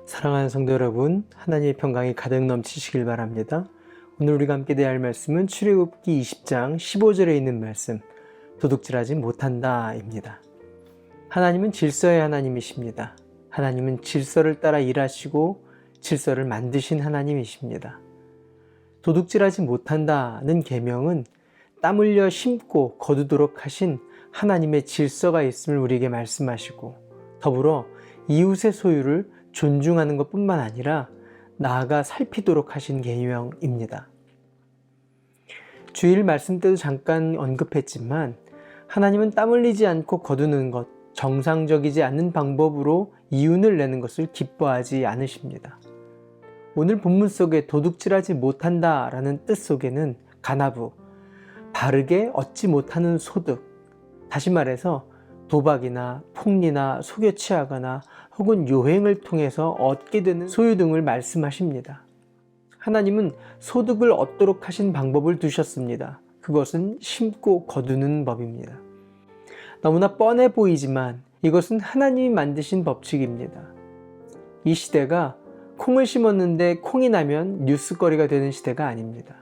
사랑하는 성도 여러분, 하나님의 평강이 가득 넘치시길 바랍니다. 오늘 우리가 함께 대할 말씀은 출애굽기 20장 15절에 있는 말씀, 도둑질하지 못한다입니다. 하나님은 질서의 하나님이십니다. 하나님은 질서를 따라 일하시고 질서를 만드신 하나님이십니다. 도둑질하지 못한다는 계명은 땀 흘려 심고 거두도록 하신 하나님의 질서가 있음을 우리에게 말씀하시고, 더불어 이웃의 소유를 존중하는 것뿐만 아니라 나아가 살피도록 하신 계명입니다. 주일 말씀 때도 잠깐 언급했지만, 하나님은 땀 흘리지 않고 거두는 것, 정상적이지 않는 방법으로 이윤을 내는 것을 기뻐하지 않으십니다. 오늘 본문 속에 도둑질하지 못한다라는 뜻 속에는 가나부, 바르게 얻지 못하는 소득, 다시 말해서 도박이나 폭리나 속여 취하거나 혹은 요행을 통해서 얻게 되는 소유 등을 말씀하십니다. 하나님은 소득을 얻도록 하신 방법을 두셨습니다. 그것은 심고 거두는 법입니다. 너무나 뻔해 보이지만 이것은 하나님이 만드신 법칙입니다. 이 시대가 콩을 심었는데 콩이 나면 뉴스거리가 되는 시대가 아닙니다.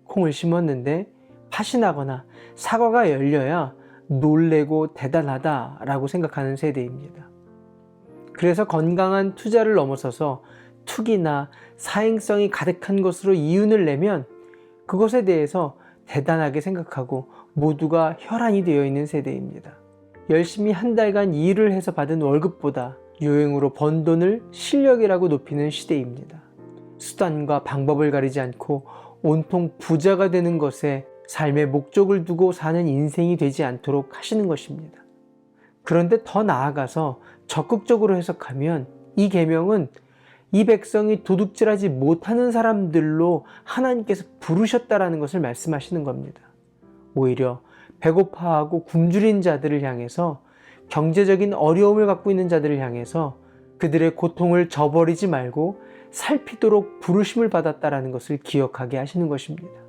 콩을 심었는데 팥이 나거나 사과가 열려야 놀래고 대단하다라고 생각하는 세대입니다. 그래서 건강한 투자를 넘어서서 투기나 사행성이 가득한 것으로 이윤을 내면 그것에 대해서 대단하게 생각하고 모두가 혈안이 되어 있는 세대입니다. 열심히 한 달간 일을 해서 받은 월급보다 요행으로 번 돈을 실력이라고 높이는 시대입니다. 수단과 방법을 가리지 않고 온통 부자가 되는 것에 삶의 목적을 두고 사는 인생이 되지 않도록 하시는 것입니다. 그런데 더 나아가서 적극적으로 해석하면 이 계명은 이 백성이 도둑질하지 못하는 사람들로 하나님께서 부르셨다라는 것을 말씀하시는 겁니다. 오히려 배고파하고 굶주린 자들을 향해서, 경제적인 어려움을 갖고 있는 자들을 향해서 그들의 고통을 저버리지 말고 살피도록 부르심을 받았다라는 것을 기억하게 하시는 것입니다.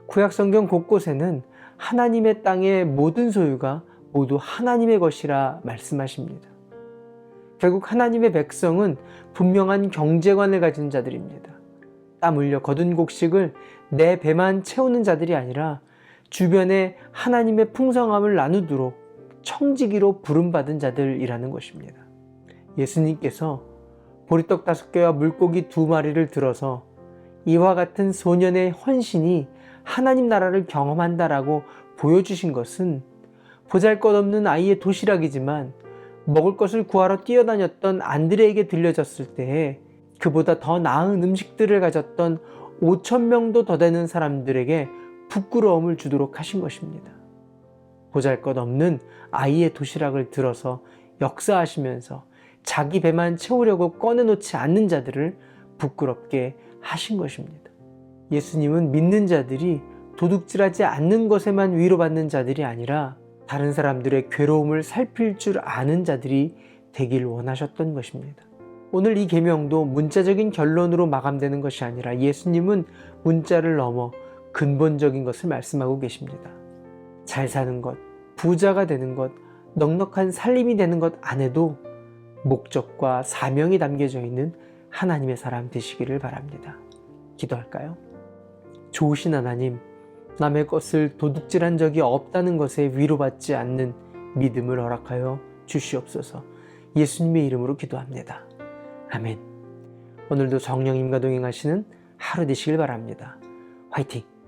구약성경 곳곳에는 하나님의 땅의 모든 소유가 모두 하나님의 것이라 말씀하십니다. 결국 하나님의 백성은 분명한 경제관을 가진 자들입니다. 땀 흘려 거둔 곡식을 내 배만 채우는 자들이 아니라 주변에 하나님의 풍성함을 나누도록 청지기로 부름받은 자들이라는 것입니다. 예수님께서 보리떡 5개와 물고기 2마리를 들어서 이와 같은 소년의 헌신이 하나님 나라를 경험한다라고 보여주신 것은 보잘것없는 아이의 도시락이지만 먹을 것을 구하러 뛰어다녔던 안드레에게 들려졌을 때에 그보다 더 나은 음식들을 가졌던 5,000명도 더 되는 사람들에게 부끄러움을 주도록 하신 것입니다. 보잘것없는 아이의 도시락을 들어서 역사하시면서 자기 배만 채우려고 꺼내놓지 않는 자들을 부끄럽게 하신 것입니다. 예수님은 믿는 자들이 도둑질하지 않는 것에만 위로받는 자들이 아니라 다른 사람들의 괴로움을 살필 줄 아는 자들이 되길 원하셨던 것입니다. 오늘 이 계명도 문자적인 결론으로 마감되는 것이 아니라 예수님은 문자를 넘어 근본적인 것을 말씀하고 계십니다. 잘 사는 것, 부자가 되는 것, 넉넉한 살림이 되는 것 안에도 목적과 사명이 담겨져 있는 하나님의 사람 되시기를 바랍니다. 기도할까요? 좋으신 하나님, 남의 것을 도둑질한 적이 없다는 것에 위로받지 않는 믿음을 허락하여 주시옵소서. 예수님의 이름으로 기도합니다. 아멘. 오늘도 성령님과 동행하시는 하루 되시길 바랍니다. 화이팅!